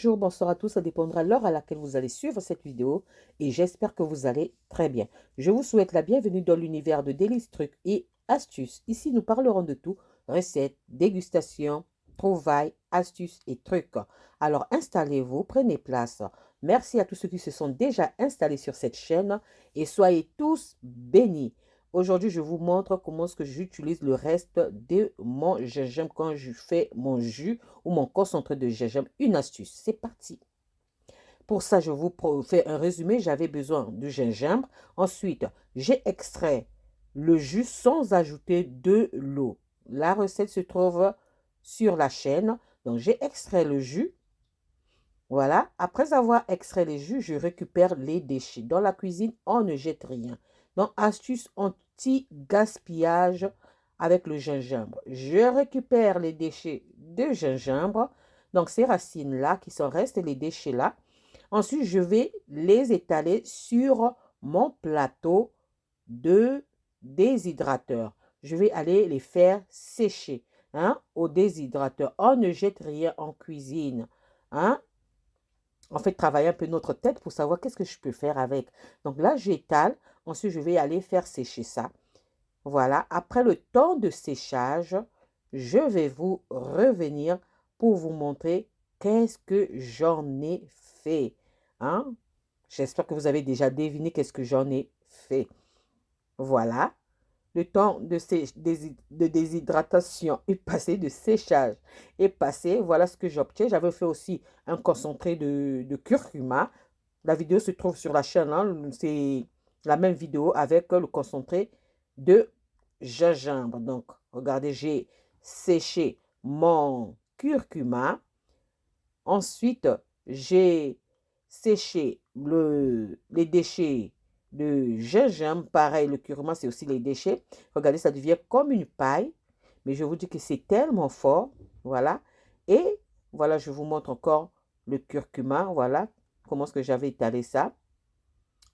Bonjour, bonsoir à tous, ça dépendra de l'heure à laquelle vous allez suivre cette vidéo et j'espère que vous allez très bien. Je vous souhaite la bienvenue dans l'univers de délices, trucs et astuces. Ici, nous parlerons de tout, recettes, dégustations, trouvailles, astuces et trucs. Alors installez-vous, prenez place. Merci à tous ceux qui se sont déjà installés sur cette chaîne et soyez tous bénis. Aujourd'hui, je vous montre comment est-ce que j'utilise le reste de mon gingembre quand je fais mon jus ou mon concentré de gingembre. Une astuce, c'est parti. Pour ça, je vous fais un résumé. J'avais besoin de gingembre. Ensuite, j'ai extrait le jus sans ajouter de l'eau. La recette se trouve sur la chaîne. Donc, j'ai extrait le jus. Voilà. Après avoir extrait les jus, je récupère les déchets. Dans la cuisine, on ne jette rien. Donc, astuce anti-gaspillage avec le gingembre. Je récupère les déchets de gingembre. Donc, ces racines-là qui sont restent, les déchets-là. Ensuite, je vais les étaler sur mon plateau de déshydrateur. Je vais aller les faire sécher au déshydrateur. On ne jette rien en cuisine. Hein? On fait travailler un peu notre tête pour savoir qu'est-ce que je peux faire avec. Donc là, j'étale. Ensuite, je vais aller faire sécher ça. Voilà. Après le temps de séchage, je vais vous revenir pour vous montrer qu'est-ce que j'en ai fait. Hein? J'espère que vous avez déjà deviné qu'est-ce que j'en ai fait. Voilà. Le temps de déshydratation est passé, de séchage est passé. Voilà ce que j'obtiens. J'avais fait aussi un concentré de curcuma. La vidéo se trouve sur la chaîne. Hein. C'est la même vidéo avec le concentré de gingembre. Donc, regardez, j'ai séché mon curcuma. Ensuite, j'ai séché les déchets de gingembre. Pareil, le curcuma, c'est aussi les déchets. Regardez, ça devient comme une paille. Mais je vous dis que c'est tellement fort. Voilà. Et voilà, je vous montre encore le curcuma. Voilà comment est-ce que j'avais étalé ça.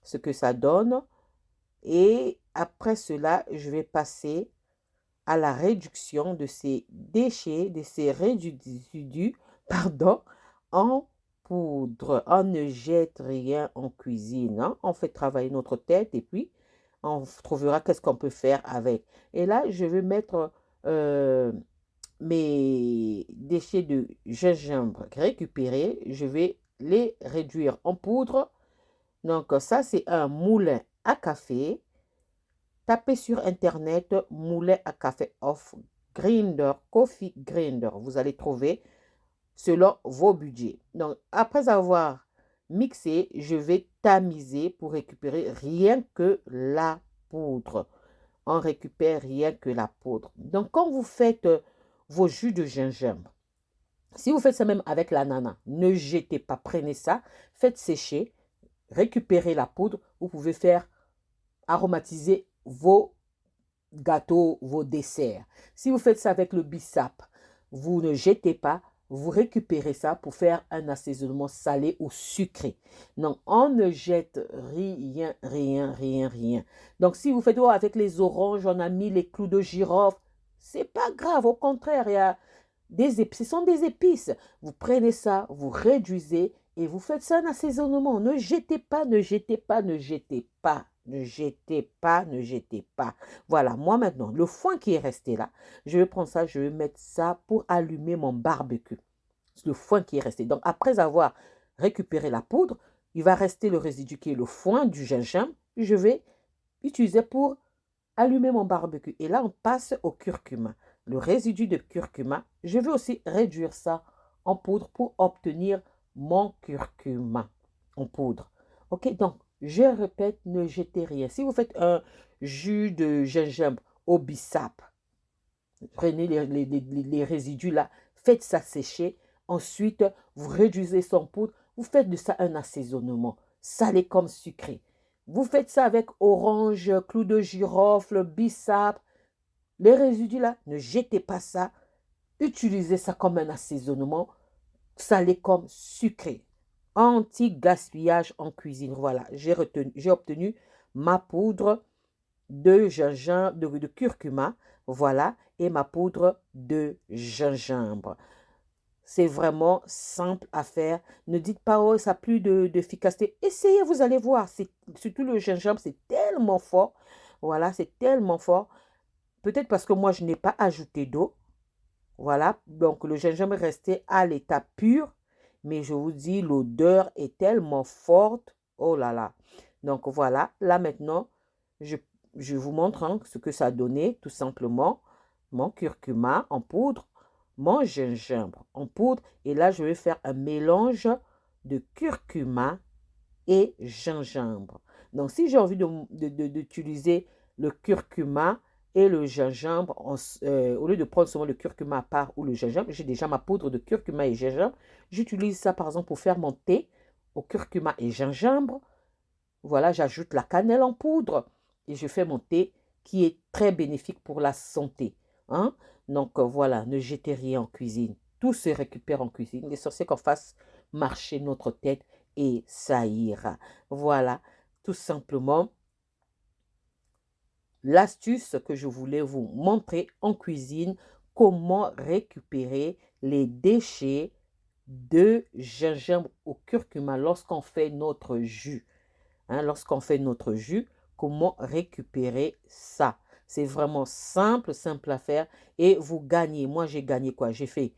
Ce que ça donne. Et après cela, je vais passer à la réduction de ces déchets, de ces résidus, pardon, en poudre. On ne jette rien en cuisine. Hein. On fait travailler notre tête et puis on trouvera qu'est-ce qu'on peut faire avec. Et là, je vais mettre mes déchets de gingembre récupérés. Je vais les réduire en poudre. Donc ça, c'est un moulin à café. Tapez sur Internet moulin à café off grinder, coffee grinder. Vous allez trouver selon vos budgets. Donc, après avoir mixé, je vais tamiser pour récupérer rien que la poudre. On récupère rien que la poudre. Donc, quand vous faites vos jus de gingembre, si vous faites ça même avec l'ananas, ne jetez pas, prenez ça, faites sécher, récupérez la poudre. Vous pouvez faire aromatiser vos gâteaux, vos desserts. Si vous faites ça avec le bissap, vous ne jetez pas, vous récupérez ça pour faire un assaisonnement salé ou sucré. Donc, on ne jette rien, rien, rien, rien. Donc, si vous faites avec les oranges, on a mis les clous de girofle, c'est pas grave. Au contraire, il y a des épices. Ce sont des épices. Vous prenez ça, vous réduisez et vous faites ça un assaisonnement. Ne jetez pas, ne jetez pas, ne jetez pas. Ne jetez pas, ne jetez pas. Voilà, moi maintenant, le foin qui est resté là, je vais prendre ça, je vais mettre ça pour allumer mon barbecue. Le foin qui est resté. Donc, après avoir récupéré la poudre, il va rester le résidu qui est le foin du gingembre. Je vais utiliser pour allumer mon barbecue. Et là, on passe au curcuma. Le résidu de curcuma, je vais aussi réduire ça en poudre pour obtenir mon curcuma en poudre. Ok, donc je répète, ne jetez rien. Si vous faites un jus de gingembre au bissap, prenez les résidus là, faites ça sécher. Ensuite, vous réduisez son poudre. Vous faites de ça un assaisonnement, salé comme sucré. Vous faites ça avec orange, clou de girofle, bissap. Les résidus là, ne jetez pas ça. Utilisez ça comme un assaisonnement, salé comme sucré. Anti-gaspillage en cuisine. Voilà, j'ai obtenu ma poudre de gingembre, de curcuma, voilà, et ma poudre de gingembre. C'est vraiment simple à faire. Ne dites pas, oh, ça n'a plus d'efficacité. Essayez, vous allez voir. Surtout le gingembre, c'est tellement fort. Voilà, c'est tellement fort. Peut-être parce que moi, je n'ai pas ajouté d'eau. Voilà, donc le gingembre est resté à l'état pur. Mais je vous dis, l'odeur est tellement forte. Oh là là. Donc voilà, là maintenant, je, je vous montre hein, ce que ça a donné, tout simplement. Mon curcuma en poudre, mon gingembre en poudre. Et là, je vais faire un mélange de curcuma et gingembre. Donc, si j'ai envie d'utiliser le curcuma et le gingembre, au lieu de prendre seulement le curcuma à part ou le gingembre, j'ai déjà ma poudre de curcuma et gingembre. J'utilise ça, par exemple, pour faire mon thé au curcuma et gingembre. Voilà, j'ajoute la cannelle en poudre et je fais mon thé qui est très bénéfique pour la santé. Hein? Donc, voilà, ne jetez rien en cuisine. Tout se récupère en cuisine. L'essentiel qu'on fasse marcher notre tête et ça ira. Voilà, tout simplement l'astuce que je voulais vous montrer en cuisine, comment récupérer les déchets de gingembre au curcuma lorsqu'on fait notre jus. Hein, lorsqu'on fait notre jus, comment récupérer ça. C'est vraiment simple, simple à faire et vous gagnez. Moi, j'ai gagné quoi? J'ai fait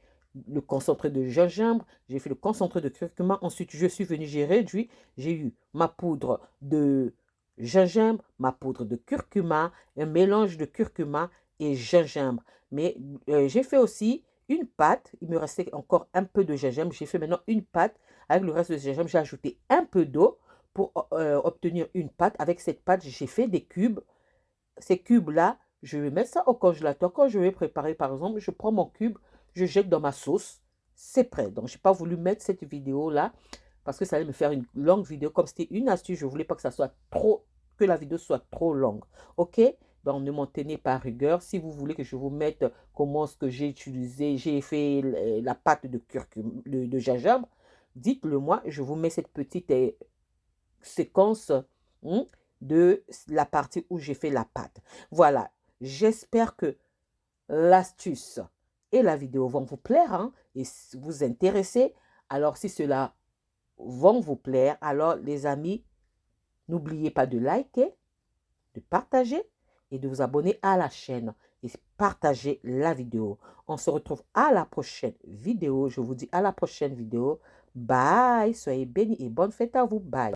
le concentré de gingembre, j'ai fait le concentré de curcuma. Ensuite, je suis venu, j'ai réduit. J'ai eu ma poudre de gingembre, ma poudre de curcuma, un mélange de curcuma et gingembre. Mais j'ai fait aussi une pâte. Il me restait encore un peu de gingembre. J'ai fait maintenant une pâte avec le reste de gingembre. J'ai ajouté un peu d'eau pour obtenir une pâte. Avec cette pâte, j'ai fait des cubes. Ces cubes-là, je vais mettre ça au congélateur. Quand je vais préparer, par exemple, je prends mon cube, je jette dans ma sauce. C'est prêt. Donc, je n'ai pas voulu mettre cette vidéo-là parce que ça allait me faire une longue vidéo. Comme c'était une astuce, je ne voulais pas que ça soit trop, que la vidéo soit trop longue. OK? Donc, ne m'en tenez pas à rigueur. Si vous voulez que je vous mette comment ce que j'ai utilisé, j'ai fait la pâte de curcuma, de gingembre, dites-le moi. Je vous mets cette petite séquence de la partie où j'ai fait la pâte. Voilà, j'espère que l'astuce et la vidéo vont vous plaire hein, et vous intéresser. Alors, si cela vont vous plaire, alors les amis, n'oubliez pas de liker, de partager et de vous abonner à la chaîne et partager la vidéo. On se retrouve à la prochaine vidéo. Je vous dis à la prochaine vidéo. Bye, soyez bénis et bonne fête à vous. Bye.